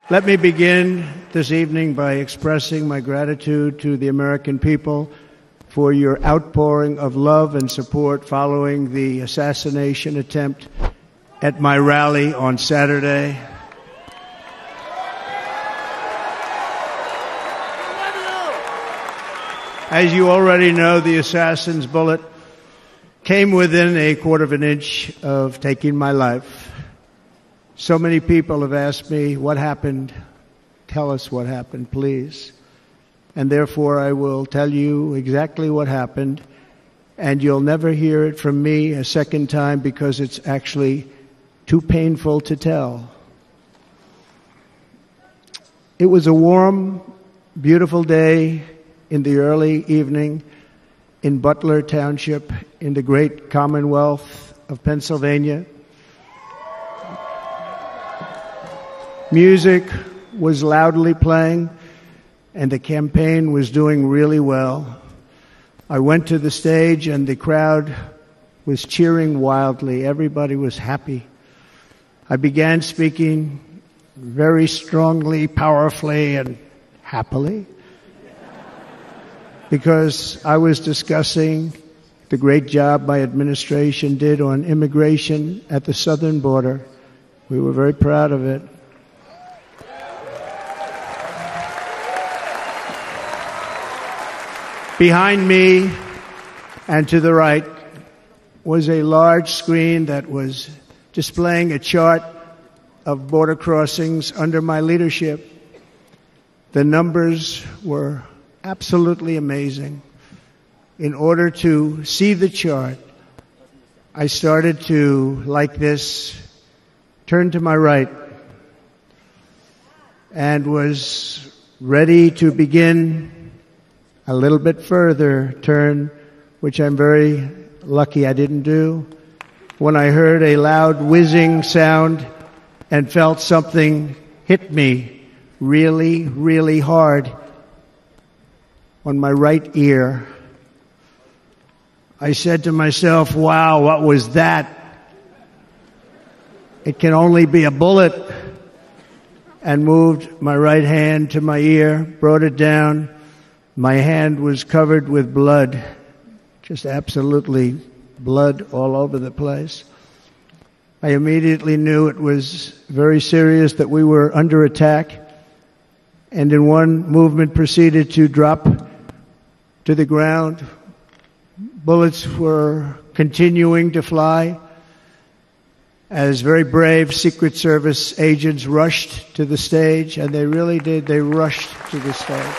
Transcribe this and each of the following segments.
Let me begin this evening by expressing my gratitude to the American people for your outpouring of love and support following the assassination attempt at my rally on Saturday. As you already know, the assassin's bullet came within a quarter of an inch of taking my life. So many people have asked me, what happened? Tell us what happened, please. And therefore, I will tell you exactly what happened, and you'll never hear it from me a second time because it's actually too painful to tell. It was a warm, beautiful day in the early evening in Butler Township in the great Commonwealth of Pennsylvania. Music was loudly playing, and the campaign was doing really well. I went to the stage, and the crowd was cheering wildly. Everybody was happy. I began speaking very strongly, powerfully, and happily, because I was discussing the great job my administration did on immigration at the southern border. We were very proud of it. Behind me and to the right was a large screen that was displaying a chart of border crossings under my leadership. The numbers were absolutely amazing. In order to see the chart, I started to, like this, turn to my right and was ready to begin a little bit further turn, which I'm very lucky I didn't do, when I heard a loud whizzing sound and felt something hit me really, really hard on my right ear. I said to myself, wow, what was that? It can only be a bullet. And moved my right hand to my ear, brought it down. My hand was covered with blood, just absolutely blood all over the place. I immediately knew it was very serious, that we were under attack, and in one movement proceeded to drop to the ground. Bullets were continuing to fly as very brave Secret Service agents rushed to the stage, and they really did. They rushed to the stage.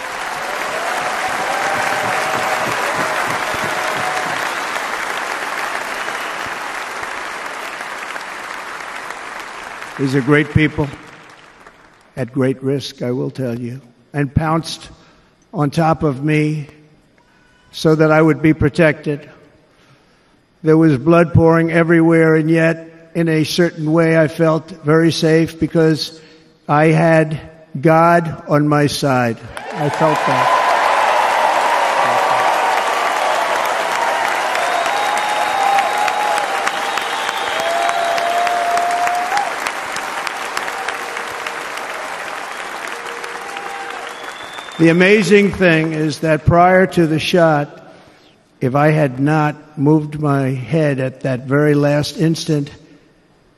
These are great people, at great risk, I will tell you, and pounced on top of me so that I would be protected. There was blood pouring everywhere, and yet, in a certain way, I felt very safe because I had God on my side. I felt that. The amazing thing is that prior to the shot, if I had not moved my head at that very last instant,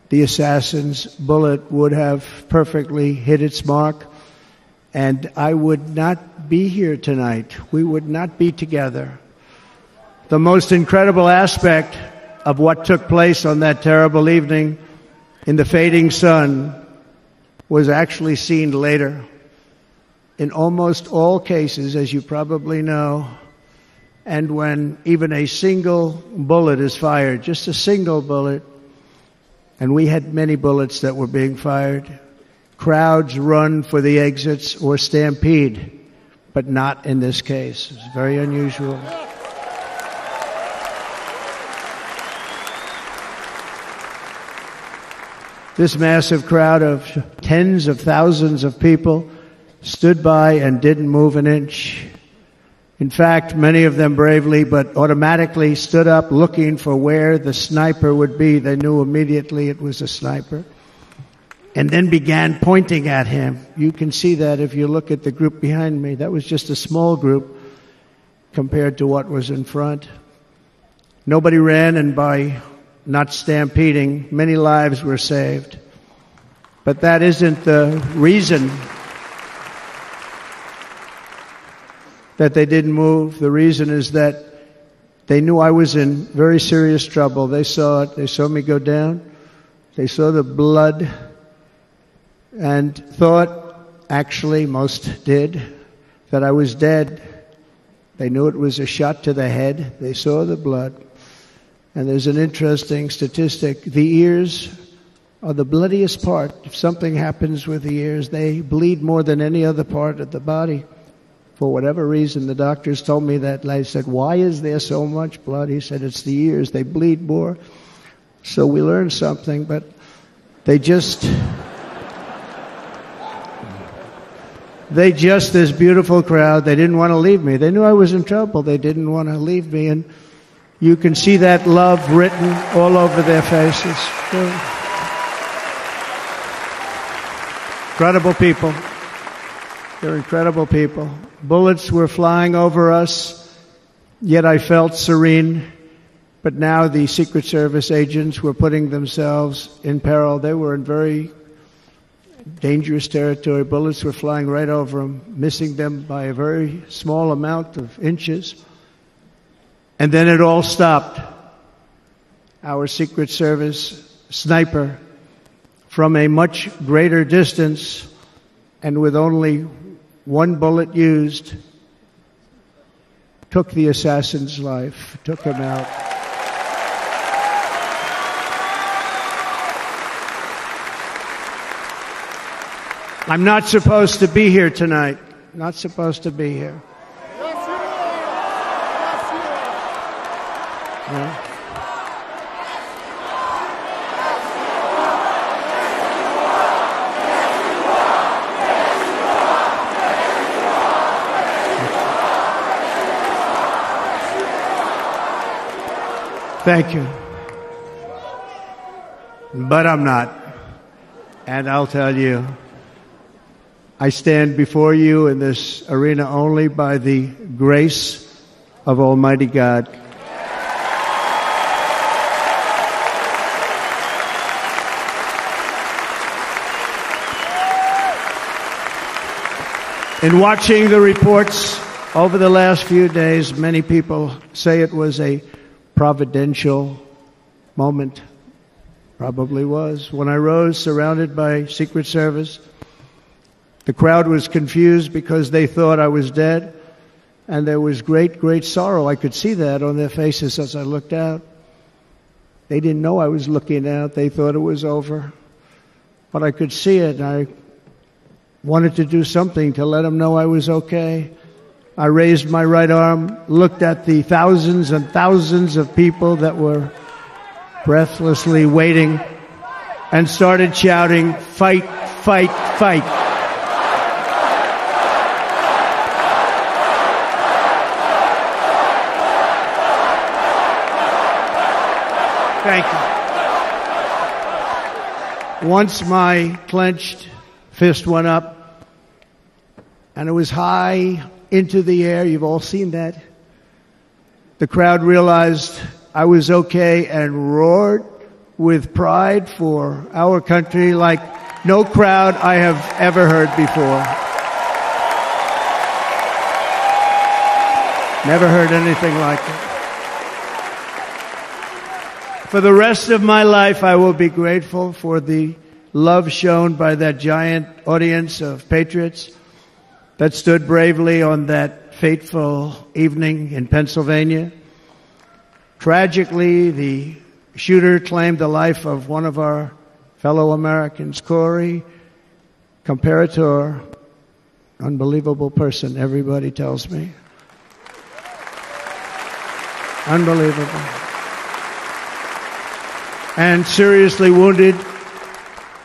the assassin's bullet would have perfectly hit its mark, and I would not be here tonight. We would not be together. The most incredible aspect of what took place on that terrible evening in the fading sun was actually seen later. In almost all cases, as you probably know, and when even a single bullet is fired, just a single bullet, and we had many bullets that were being fired, crowds run for the exits or stampede, but not in this case. It's very unusual. This massive crowd of tens of thousands of people stood by and didn't move an inch. In fact, many of them bravely but automatically stood up looking for where the sniper would be. They knew immediately it was a sniper. and then began pointing at him. You can see that if you look at the group behind me. That was just a small group compared to what was in front. Nobody ran, and by not stampeding, many lives were saved. But that isn't the reason that they didn't move. The reason is that they knew I was in very serious trouble. They saw it. They saw me go down. They saw the blood and thought, actually most did, that I was dead. They knew it was a shot to the head. They saw the blood. And there's an interesting statistic. The ears are the bloodiest part. If something happens with the ears, they bleed more than any other part of the body. For whatever reason, the doctors told me that. I said, why is there so much blood? He said, it's the ears. They bleed more. So we learned something, but they just, this beautiful crowd, they didn't want to leave me. They knew I was in trouble. They didn't want to leave me. And you can see that love written all over their faces. Incredible people. They're incredible people. Bullets were flying over us, yet I felt serene. But now the Secret Service agents were putting themselves in peril. They were in very dangerous territory. Bullets were flying right over them, missing them by a very small amount of inches. And then it all stopped. Our Secret Service sniper, from a much greater distance and with only one bullet used, took the assassin's life, took him out. I'm not supposed to be here tonight. Not supposed to be here. Yes, you are. Yes, you are. Yeah. Thank you. But I'm not. And I'll tell you, I stand before you in this arena only by the grace of Almighty God. In watching the reports over the last few days, many people say it was a providential moment. Probably was. When I rose surrounded by Secret Service, the crowd was confused because they thought I was dead, and there was great, great sorrow. I could see that on their faces as I looked out. They didn't know I was looking out. They thought it was over. But I could see it, and I wanted to do something to let them know I was okay. I raised my right arm, looked at the thousands and thousands of people that were breathlessly waiting, and started shouting, "Fight, fight, fight." Thank you. Once my clenched fist went up, and it was high into the air. You've all seen that. The crowd realized I was okay and roared with pride for our country like no crowd I have ever heard before. Never heard anything like it. For the rest of my life, I will be grateful for the love shown by that giant audience of patriots that stood bravely on that fateful evening in Pennsylvania. Tragically, the shooter claimed the life of one of our fellow Americans, Corey Comparator. Unbelievable person, everybody tells me. Unbelievable. And seriously wounded,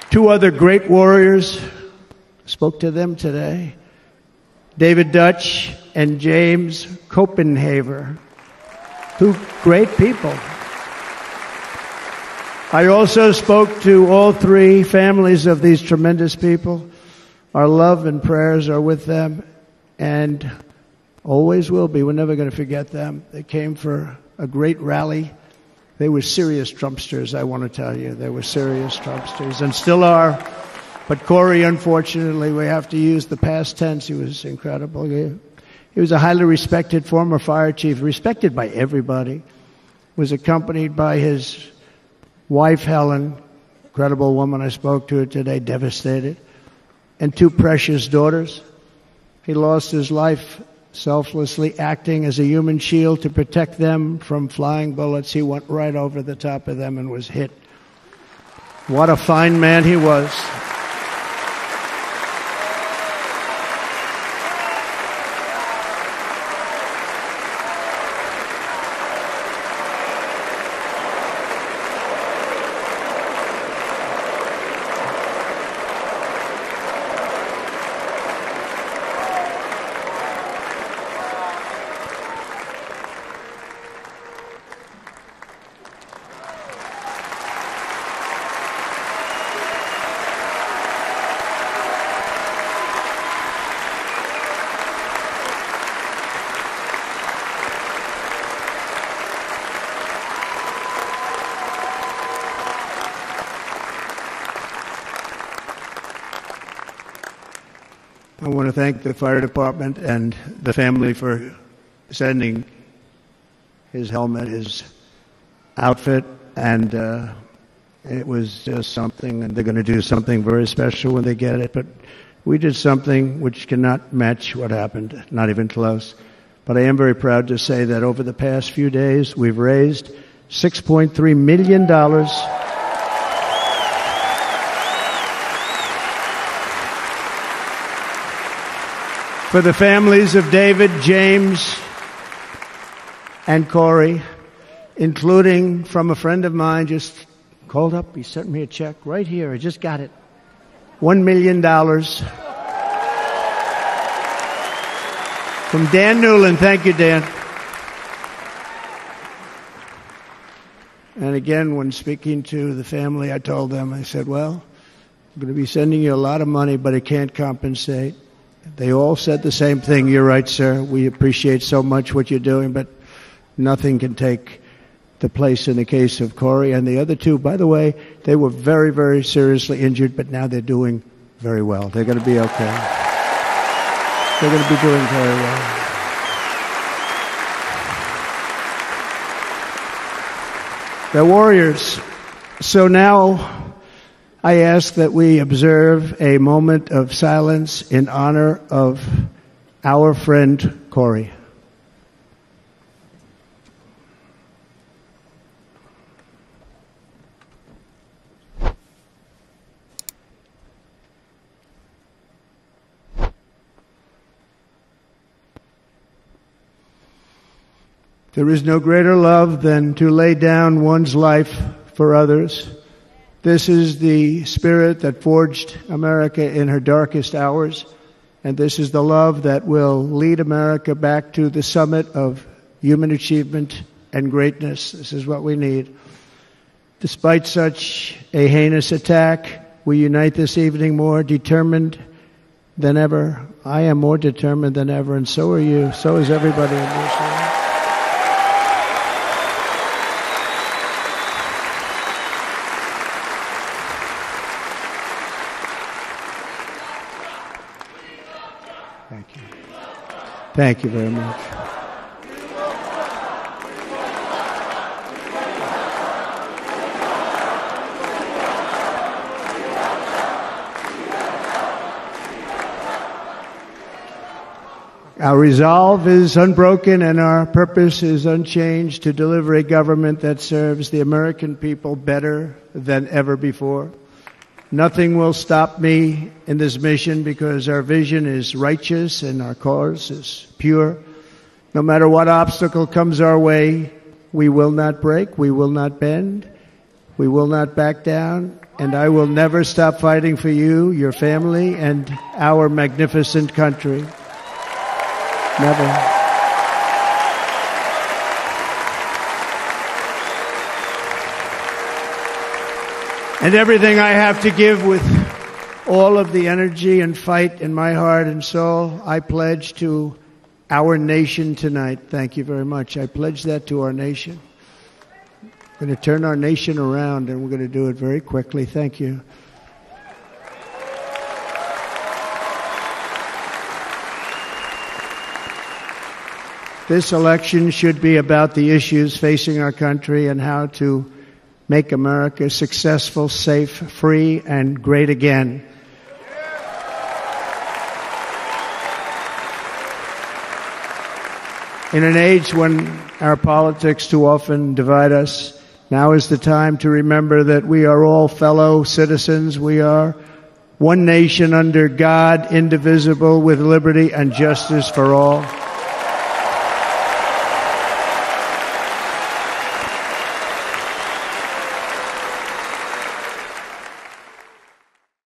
two other great warriors. Spoke to them today. David Dutch and James Copenhaver. Two great people. I also spoke to all three families of these tremendous people. Our love and prayers are with them, and always will be. We're never going to forget them. They came for a great rally. They were serious Trumpsters, I want to tell you. They were serious Trumpsters, and still are. But Corey, unfortunately, we have to use the past tense. He was incredible. He was a highly respected former fire chief, respected by everybody. Was accompanied by his wife, Helen, incredible woman. I spoke to her today, devastated, and two precious daughters. He lost his life selflessly acting as a human shield to protect them from flying bullets. He went right over the top of them and was hit. What a fine man he was. I want to thank the fire department and the family for sending his helmet, his outfit, and it was just something, and they're going to do something very special when they get it. But we did something which cannot match what happened, not even close. But I am very proud to say that over the past few days, we've raised $6.3 million for the families of David, James, and Corey, including from a friend of mine just called up. He sent me a check right here. I just got it. $1 million from Dan Newland. Thank you, Dan. And again, when speaking to the family, I told them, I said, well, I'm going to be sending you a lot of money, but it can't compensate. They all said the same thing. You're right, sir. We appreciate so much what you're doing, but nothing can take the place in the case of Corey. And the other two, by the way, they were very, very seriously injured, but now they're doing very well. They're going to be okay. They're going to be doing very well. They're warriors. So now I ask that we observe a moment of silence in honor of our friend Corey. There is no greater love than to lay down one's life for others. This is the spirit that forged America in her darkest hours, and this is the love that will lead America back to the summit of human achievement and greatness. This is what we need. Despite such a heinous attack, we unite this evening more determined than ever. I am more determined than ever, and so are you. So is everybody in this room. Thank you. Thank you very much. Our resolve is unbroken and our purpose is unchanged to deliver a government that serves the American people better than ever before. Nothing will stop me in this mission because our vision is righteous and our cause is pure. No matter what obstacle comes our way, we will not break, we will not bend, we will not back down, and I will never stop fighting for you, your family, and our magnificent country. Never. And everything I have to give with all of the energy and fight in my heart and soul, I pledge to our nation tonight. Thank you very much. I pledge that to our nation. We're going to turn our nation around, and we're going to do it very quickly. Thank you. This election should be about the issues facing our country and how to make America successful, safe, free, and great again. In an age when our politics too often divide us, now is the time to remember that we are all fellow citizens. We are one nation under God, indivisible, with liberty and justice for all.